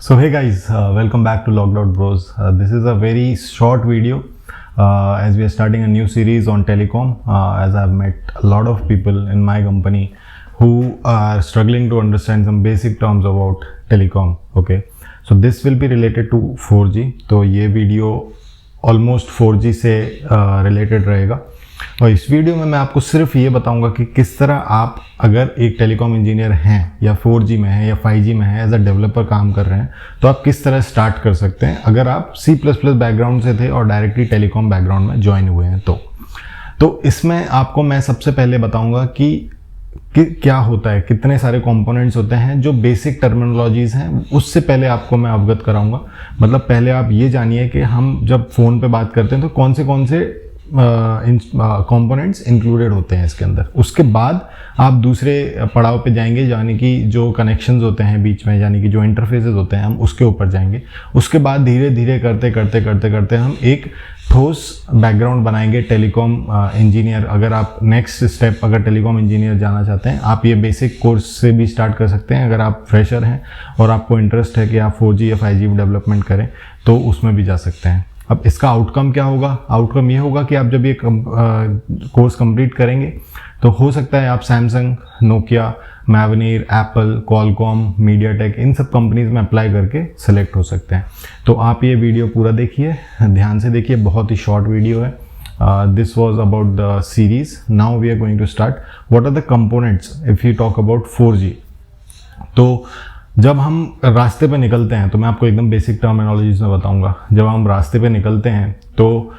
So hey guys, welcome back to Logged Out Bros. This is a very short video as we are starting a new series on telecom. As I've met a lot of people in my company who are struggling to understand some basic terms about telecom. Okay, so this will be related to 4G. तो ये video almost 4G से related रहेगा और इस video में मैं आपको सिर्फ ये बताऊंगा कि किस तरह आप अगर एक टेलीकॉम इंजीनियर हैं या 4G में हैं या 5G में हैं एज अ डेवलपर काम कर रहे हैं तो आप किस तरह स्टार्ट कर सकते हैं अगर आप C++ बैकग्राउंड से थे और डायरेक्टली टेलीकॉम बैकग्राउंड में ज्वाइन हुए हैं तो इसमें आपको मैं सबसे पहले बताऊंगा कि क्या होता है, कितने सारे कंपोनेंट्स होते हैं, जो बेसिक टर्मिनोलॉजीज हैं उससे पहले आपको मैं अवगत कराऊंगा। मतलब पहले आप ये जानिए कि हम जब फ़ोन पे बात करते हैं तो कौन से कंपोनेंट्स इंक्लूडेड होते हैं इसके अंदर। उसके बाद आप दूसरे पड़ाव पे जाएंगे, यानी कि जो कनेक्शंस होते हैं बीच में, यानी कि जो इंटरफेसेस होते हैं हम उसके ऊपर जाएंगे। उसके बाद धीरे धीरे करते हम एक ठोस बैकग्राउंड बनाएंगे टेलीकॉम इंजीनियर। अगर आप नेक्स्ट स्टेप अगर टेलीकॉम इंजीनियर जाना चाहते हैं, आप ये बेसिक कोर्स से भी स्टार्ट कर सकते हैं। अगर आप फ्रेशर हैं और आपको इंटरेस्ट है कि आप 4G या 5G डेवलपमेंट करें तो उसमें भी जा सकते हैं। अब इसका आउटकम क्या होगा? आउटकम ये होगा कि आप जब ये कोर्स कंप्लीट करेंगे तो हो सकता है आप सैमसंग, नोकिया, मैवनीर, एप्पल, कॉलकॉम, मीडियाटेक, इन सब कंपनीज में अप्लाई करके सेलेक्ट हो सकते हैं। तो आप ये वीडियो पूरा देखिए, ध्यान से देखिए, बहुत ही शॉर्ट वीडियो है। This was about the series. Now we are going to start. What are the components if you talk about 4G। तो जब हम रास्ते पे निकलते हैं तो मैं आपको एकदम बेसिक टर्मिनोलॉजीज में बताऊंगा। जब हम रास्ते पे निकलते हैं तो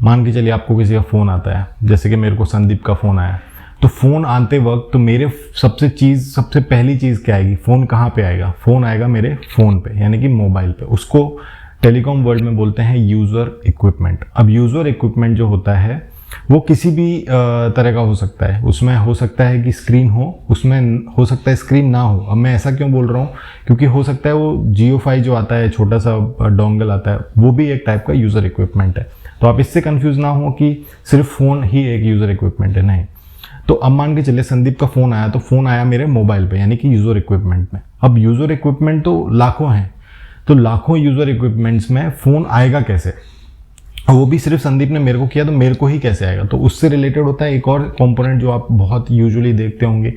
मान के चलिए आपको किसी का फ़ोन आता है, जैसे कि मेरे को संदीप का फ़ोन आया। तो फ़ोन आते वक्त तो मेरे सबसे पहली चीज़ क्या आएगी? फ़ोन कहाँ पे आएगा? फ़ोन आएगा मेरे फ़ोन पे, यानी कि मोबाइल पे। उसको टेलीकॉम वर्ल्ड में बोलते हैं यूज़र इक्विपमेंट। अब यूज़र इक्विपमेंट जो होता है वो किसी भी तरह का हो सकता है। उसमें हो सकता है कि स्क्रीन हो, उसमें हो सकता है स्क्रीन ना हो। अब मैं ऐसा क्यों बोल रहा हूँ? क्योंकि हो सकता है वो JioFi जो आता है, छोटा सा डोंगल आता है, वो भी एक टाइप का यूज़र इक्विपमेंट है। तो आप इससे कंफ्यूज ना हो कि सिर्फ फ़ोन ही एक यूज़र इक्विपमेंट है, नहीं। तो अब मान के चलिए संदीप का फ़ोन आया, तो फ़ोन आया मेरे मोबाइल पे, यानी कि यूज़र इक्विपमेंट में। अब यूज़र इक्विपमेंट तो लाखों हैं, तो लाखों यूज़र इक्विपमेंट्स में फ़ोन आएगा कैसे? वो भी सिर्फ संदीप ने मेरे को किया तो मेरे को ही कैसे आएगा? तो उससे रिलेटेड होता है एक और कंपोनेंट जो आप बहुत यूजुअली देखते होंगे,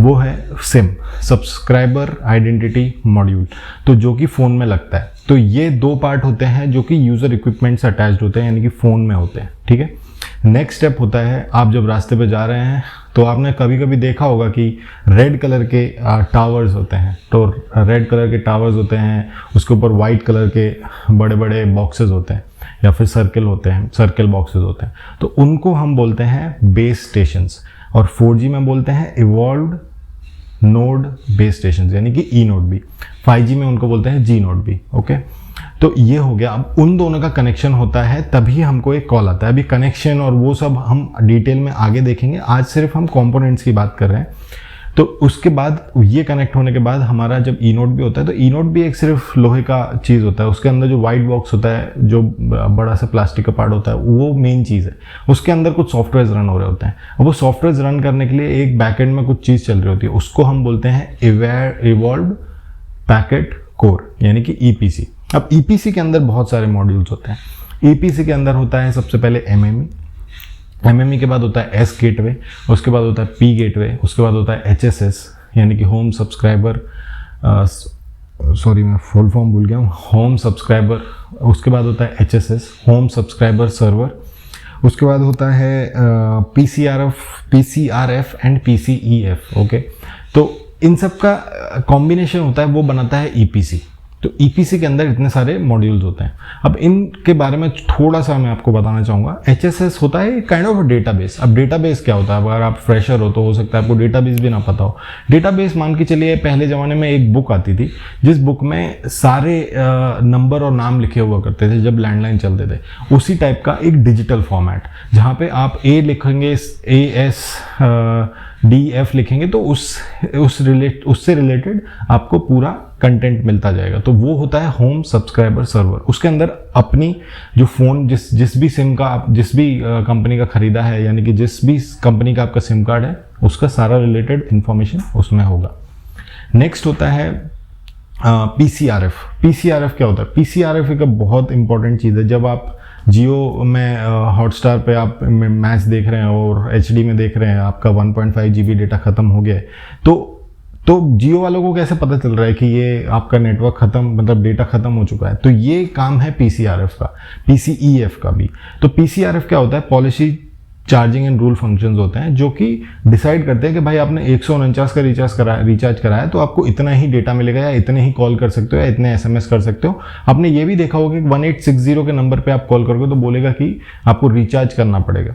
वो है सिम, सब्सक्राइबर आइडेंटिटी मॉड्यूल, तो जो कि फ़ोन में लगता है। तो ये दो पार्ट होते हैं जो कि यूज़र इक्विपमेंट से अटैच्ड होते हैं, यानी कि फ़ोन में होते हैं। ठीक है। नेक्स्ट स्टेप होता है, आप जब रास्ते पे जा रहे हैं तो आपने कभी कभी देखा होगा कि रेड कलर के टावर्स होते हैं। तो रेड कलर के टावर्स होते हैं, उसके ऊपर वाइट कलर के बड़े बड़े बॉक्सेस होते हैं या फिर सर्कल होते हैं, सर्कल बॉक्सेस होते हैं। तो उनको हम बोलते हैं बेस स्टेशंस, और 4G में बोलते हैं इवॉल्व्ड नोड बेस स्टेशंस, यानी कि ई नोड बी। 5G में उनको बोलते हैं जी नोड बी। ओके, तो ये हो गया। अब उन दोनों का कनेक्शन होता है तभी हमको एक कॉल आता है। अभी कनेक्शन और वो सब हम डिटेल में आगे देखेंगे, आज सिर्फ हम कंपोनेंट्स की बात कर रहे हैं। तो उसके बाद ये कनेक्ट होने के बाद हमारा जब ई नोड भी होता है, तो ई नोड भी एक सिर्फ लोहे का चीज़ होता है। उसके अंदर जो वाइट बॉक्स होता है, जो बड़ा सा प्लास्टिक का पार्ट होता है, वो मेन चीज़ है। उसके अंदर कुछ सॉफ्टवेयर रन हो रहे होते हैं, और वो सॉफ्टवेयर रन करने के लिए एक बैकएंड में कुछ चीज़ चल रही होती है। उसको हम बोलते हैं इवॉल्व्ड पैकेट कोर, यानी कि EPC। अब EPC के अंदर बहुत सारे मॉड्यूल्स होते हैं। EPC के अंदर होता है सबसे पहले MME के बाद होता है S गेटवे, उसके बाद होता है P गेटवे, उसके बाद होता है HSS, यानी कि होम सब्सक्राइबर, सॉरी मैं फुल फॉर्म भूल गया हूँ, होम सब्सक्राइबर। उसके बाद होता है HSS, होम सब्सक्राइबर सर्वर। उसके बाद होता है PCRF एंड PCEF। ओके, तो इन सब का कॉम्बिनेशन होता है, वो बनाता है EPC। तो EPC के अंदर इतने सारे मॉड्यूल्स होते हैं। अब इनके बारे में थोड़ा सा मैं आपको बताना चाहूँगा। HSS होता है काइंड ऑफ डेटाबेस। अब डेटाबेस क्या होता है? अगर आप फ्रेशर हो तो हो सकता है आपको डेटाबेस भी ना पता हो। डेटाबेस मान के चलिए पहले ज़माने में एक बुक आती थी, जिस बुक में सारे नंबर और नाम लिखे हुआ करते थे जब लैंडलाइन चलते थे। उसी टाइप का एक डिजिटल फॉर्मेट, जहाँ पे आप A लिखेंगे, ASDF लिखेंगे, तो उससे रिलेटेड आपको पूरा कंटेंट मिलता जाएगा। तो वो होता है होम सब्सक्राइबर सर्वर। उसके अंदर अपनी जो फ़ोन जिस भी सिम का आप जिस भी कंपनी का ख़रीदा है, यानी कि जिस भी कंपनी का आपका सिम कार्ड है, उसका सारा रिलेटेड इन्फॉर्मेशन उसमें होगा। नेक्स्ट होता है पीसीआरएफ क्या होता है? पीसीआरएफ एक बहुत इंपॉर्टेंट चीज़ है। जब आप जियो में हॉटस्टार पे आप मैच देख रहे हैं और एचडी में देख रहे हैं, आपका 1.5 GB डेटा ख़त्म हो गया है, तो जियो वालों को कैसे पता चल रहा है कि ये आपका नेटवर्क ख़त्म, मतलब डेटा ख़त्म हो चुका है? तो ये काम है पीसीआरएफ का, पीसीईएफ का भी। तो पीसीआरएफ क्या होता है? Policy charging and rule functions होते हैं जो कि डिसाइड करते हैं कि भाई आपने 149 का रिचार्ज कराया तो आपको इतना ही डेटा मिलेगा, या इतने ही कॉल कर सकते हो, या इतने एसएमएस कर सकते हो। आपने ये भी देखा होगा कि 1860 के नंबर पे आप कॉल करोगे तो बोलेगा कि आपको रिचार्ज करना पड़ेगा,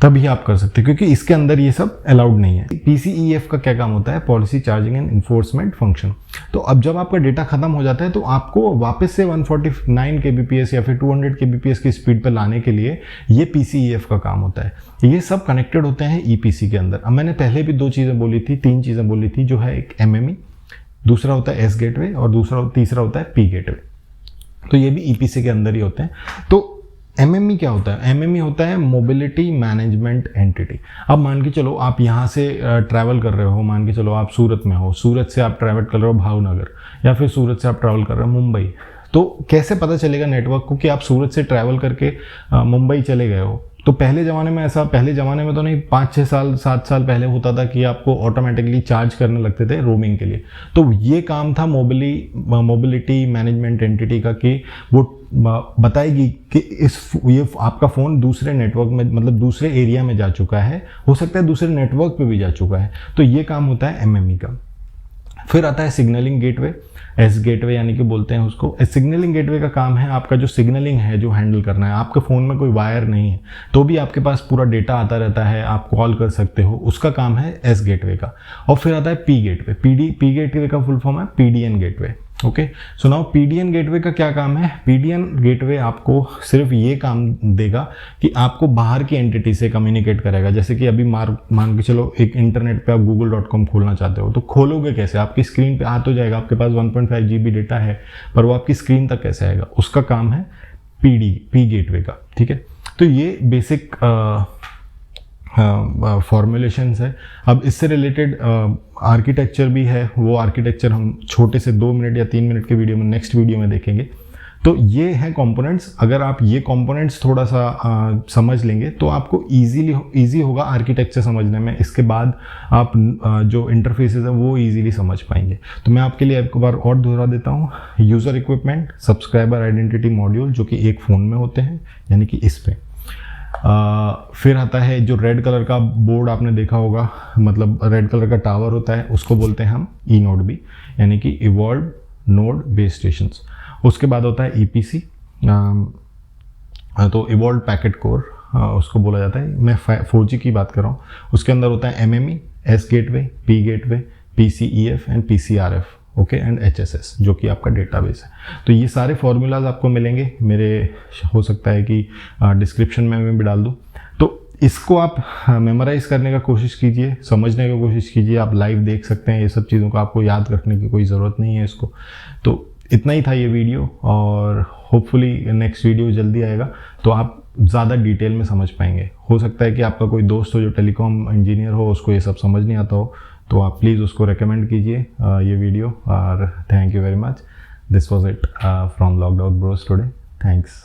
तभी आप कर सकते हैं, क्योंकि इसके अंदर ये सब अलाउड नहीं है। पीसीईएफ का क्या काम होता है? Policy charging and enforcement function. तो अब जब आपका डेटा खत्म हो जाता है तो आपको वापस से 149 kbps या फिर 200 kbps की स्पीड पर लाने के लिए ये पीसीईएफ का काम होता है। ये सब कनेक्टेड होते हैं ईपीसी के अंदर। अब मैंने पहले भी 3 चीज़ें बोली थी, जो है एक एमएमई, दूसरा होता है एस गेटवे और तीसरा होता है पी गेटवे। तो ये भी ईपीसी के अंदर ही होते हैं। तो एमएमई क्या होता है? एमएमई होता है मोबिलिटी मैनेजमेंट एंटिटी। अब मान के चलो आप यहाँ से ट्रैवल कर रहे हो, मान के चलो आप सूरत में हो, सूरत से आप ट्रैवल कर रहे हो भावनगर, या फिर सूरत से आप ट्रैवल कर रहे हो मुंबई। तो कैसे पता चलेगा नेटवर्क को कि आप सूरत से ट्रैवल करके मुंबई चले गए हो? तो पहले ज़माने में तो नहीं, 5-6 साल 7 साल पहले होता था कि आपको ऑटोमेटिकली चार्ज करने लगते थे रोमिंग के लिए। तो ये काम था मोबिलिटी मैनेजमेंट एंटिटी का, कि वो बताएगी कि ये आपका फ़ोन दूसरे नेटवर्क में, मतलब दूसरे एरिया में जा चुका है, हो सकता है दूसरे नेटवर्क पे भी जा चुका है। तो ये काम होता है एमएमई का। फिर आता है सिग्नलिंग गेटवे, एस गेटवे यानी कि बोलते हैं उसको। सिग्नलिंग गेटवे का काम है आपका जो सिग्नलिंग है जो हैंडल करना है। आपके फ़ोन में कोई वायर नहीं है तो भी आपके पास पूरा डेटा आता रहता है, आप कॉल कर सकते हो, उसका काम है एस गेटवे का। और फिर आता है पी गेटवे। पी गेटवे का फुल फॉर्म है PDN gateway. Okay, so now PDN gateway का क्या काम है? पीडीएन गेटवे आपको सिर्फ ये काम देगा कि आपको बाहर की एंटिटी से कम्युनिकेट करेगा। जैसे कि अभी मान के चलो एक इंटरनेट पे आप google.com खोलना चाहते हो, तो खोलोगे कैसे? आपकी स्क्रीन पे आ तो जाएगा, आपके पास 1.5 GB डेटा है, पर वो आपकी स्क्रीन तक कैसे आएगा? उसका काम है पी गेटवे का। ठीक है, तो ये बेसिक फॉर्मुलेशंस है। अब इससे रिलेटेड आर्किटेक्चर भी है, वो आर्किटेक्चर हम छोटे से 2 मिनट या 3 मिनट के वीडियो में, नेक्स्ट वीडियो में देखेंगे। तो ये हैं कंपोनेंट्स। अगर आप ये कंपोनेंट्स थोड़ा सा समझ लेंगे तो आपको ईजी होगा आर्किटेक्चर समझने में। इसके बाद आप जो इंटरफेसेस हैं वो ईजीली समझ पाएंगे। तो मैं आपके लिए एक बार और दोहरा देता हूँ। User equipment, subscriber identity module, जो कि एक फ़ोन में होते हैं, यानी कि इस पे। फिर आता है जो रेड कलर का बोर्ड आपने देखा होगा, मतलब रेड कलर का टावर होता है, उसको बोलते हैं हम ई नोड बी, यानी कि इवॉल्व नोड बेस स्टेशंस। उसके बाद होता है ईपीसी, तो इवॉल्व पैकेट कोर उसको बोला जाता है। मैं 4G की बात कर रहा हूँ। उसके अंदर होता है MME, S gateway, P gateway, PCEF and PCRF, okay, and HSS, जो कि आपका डेटाबेस है। तो ये सारे फॉर्मूलाज आपको मिलेंगे मेरे, हो सकता है कि डिस्क्रिप्शन में मैं भी डाल दूँ। तो इसको आप मेमोराइज करने का कोशिश कीजिए, समझने की कोशिश कीजिए। आप लाइव देख सकते हैं ये सब चीज़ों को, आपको याद रखने की कोई ज़रूरत नहीं है इसको। तो इतना ही था ये वीडियो, और होपफुली नेक्स्ट वीडियो जल्दी आएगा तो आप ज़्यादा डिटेल में समझ पाएंगे। हो सकता है कि आपका कोई दोस्त हो जो टेलीकॉम इंजीनियर हो, उसको ये सब समझ नहीं आता हो, तो आप प्लीज़ उसको रेकमेंड कीजिए ये वीडियो। और thank you very much. This was it from logged out Bros today. Thanks.